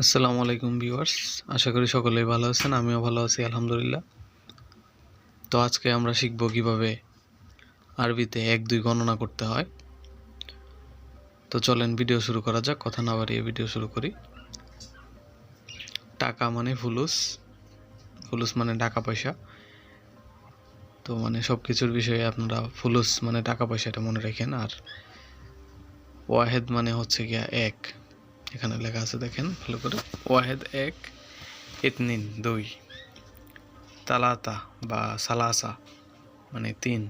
আসসালামু আলাইকুম ভিউয়ার্স, আশা করি সকলেই ভালো আছেন। আমিও ভালো আছি আলহামদুলিল্লাহ। তো আজকে আমরা শিখব কিভাবে আরবিতে 1-2 গণনা করতে হয়। তো চলেন ভিডিও শুরু করা যাক, কথা না বাড়িয়ে ভিডিও শুরু করি। টাকা মানে ফুলুস, ফুলুস মানে টাকা পয়সা। তো মানে সব কিছুর বিষয়ে আপনারা ফুলুস মানে টাকা পয়সা এটা মনে রাখেন। আর ওয়াহেদ মানে হচ্ছে গিয়া এক, এখানে লেখা আছে দেখেন ভালো করে, ওয়াহেদ এক, ইতনিন দুই, তালাতা বা সালাসা মানে তিন,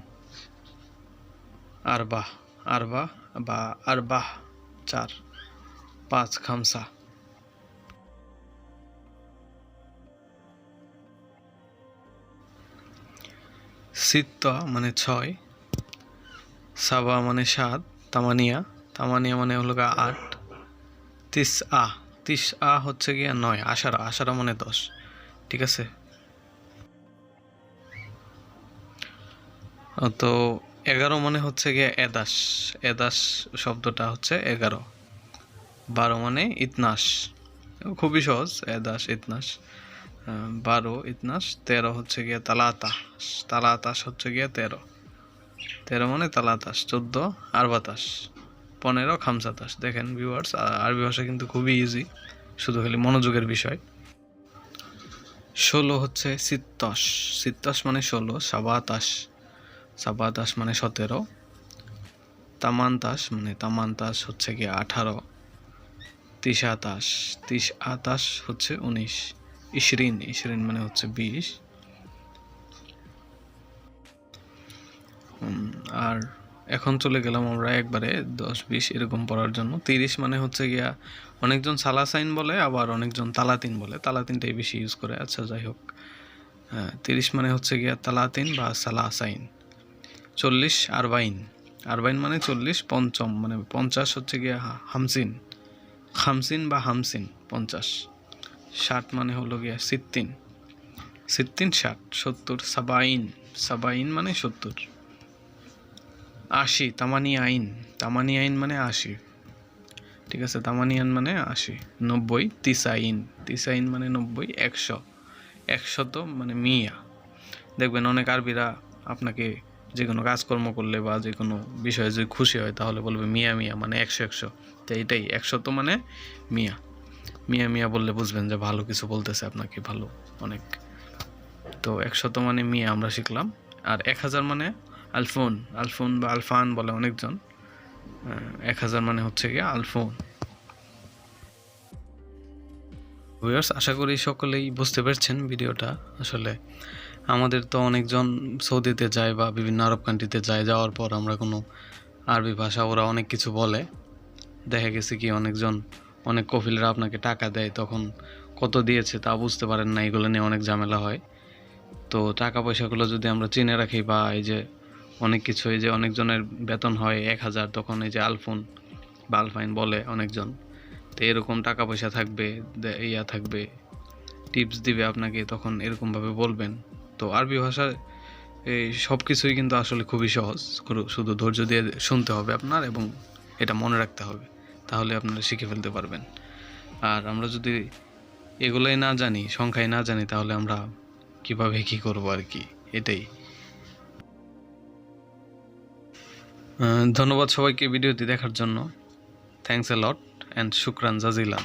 আরবাহ আরবা বা আরবাহ চার, পাঁচ খামসা, সিত্তা মানে ছয়, সাবা মানে সাত, তামানিয়া তামানিয়া মানে হলো গা আট, তিস আ হচ্ছে গিয়া নয়, আশারা আশারা মানে 10। ঠিক আছে, তো 11 মানে হচ্ছে গিয়া এদাস, এদাস শব্দটা হচ্ছে 11। 12 মানে ইতনাস, খুবই সহজ, এদাস ইতনাস। 12 ইতনাস। 13 হচ্ছে গিয়া তালাতাস, তালাতাস হচ্ছে গিয়া 13, 13 মানে তালাতাস। 14 আরবাতাস, 15 খামসাতাস। দেখেন ভিউয়ার্স, আরবি ভাষা কিন্তু খুবই ইজি, শুধু খালি মনোযোগের বিষয়। 16 হচ্ছে সিত্তাস, সিত্তাস মানে 16। সাবাতাস, সাবাতাস মানে 17। তামান্তাস মানে তামান্তাস হচ্ছে গিয়া 18। তিসাতাস, তিসাতাস হচ্ছে 19। ইশরিন, ইশরিন মানে হচ্ছে 20। আর এখন চলে গেলাম আমরা একবারে 10-20 এরকম পড়ার জন্য। 30 মানে হচ্ছে গিয়া, অনেকজন সালাসাইন বলে, আবার অনেকজন তালাতিন বলে, তালাতিনটাই বেশি ইউজ করে। আচ্ছা যাই হোক, 30 মানে হচ্ছে গিয়া তালাতিন বা সালাসাইন। 40 আরবাইন, আরবাইন মানে 40। পঞ্চম মানে 50 হচ্ছে গিয়া হামসিন, খামসিন বা হামসিন 50। 60 মানে হলো গিয়া সিত্তিন, সিত্তিন 60। 70 সাবাইন, সাবাইন মানে 70। 80 তামানি আইন, তামানি আইন মানে 80। ঠিক আছে, তামানিয়ান মানে 80। 90 তিসাইন, তিসাইন মানে 90। 100, 100 মানে মিয়া। দেখবেন অনেক আরবিরা আপনাকে যে কোনো কাজকর্ম করলে বা যে কোনো বিষয়ে যদি খুশি হয় তাহলে বলবে মিয়া মিয়া, মানে 100 100। তো এইটাই 100 মানে মিয়া, মিয়া মিয়া বললে বুঝবেন যে ভালো কিছু বলতেছে আপনাকে, ভালো অনেক। তো 100 মানে মিয়া আমরা শিখলাম। আর 1000 মানে আলফোন, আলফোন বা আলফান বলে অনেকজন। 1000 মানে হচ্ছে গিয়ে আলফোন। ভিউয়ার্স, আশা করি সকলেই বুঝতে পারছেন ভিডিওটা। আসলে আমাদের তো অনেকজন সৌদিতে যায় বা বিভিন্ন আরব কান্ট্রিতে যায়, যাওয়ার পর আমরা কোনো আরবি ভাষা, ওরা অনেক কিছু বলে, দেখা গেছে কি অনেকজন, অনেক কফিলরা আপনাকে টাকা দেয়, তখন কত দিয়েছে তা বুঝতে পারেন না, এগুলো নিয়ে অনেক ঝামেলা হয়। তো টাকা পয়সাগুলো যদি আমরা চিনে রাখি, বা এই যে অনেক কিছু, এই যে অনেকজনের বেতন হয় 1000, তখন এই যে আলফোন বা আলফাইন বলে অনেকজন। তো এরকম টাকা পয়সা থাকবে, ইয়া থাকবে, টিপস দিবে আপনাকে, তখন এরকমভাবে বলবেন। তো আরবি ভাষায় এই সব কিছুই কিন্তু আসলে খুবই সহজ, শুধু ধৈর্য দিয়ে শুনতে হবে আপনার, এবং এটা মনে রাখতে হবে, তাহলে আপনারা শিখে ফেলতে পারবেন। আর আমরা যদি এগুলোই না জানি, সংখ্যায় না জানি, তাহলে আমরা কিভাবে কি করব আর কি, এটাই। ধন্যবাদ সবাইকে ভিডিওটি দেখার জন্য। থ্যাংকস এ লট অ্যান্ড শুকরান জাজিলান।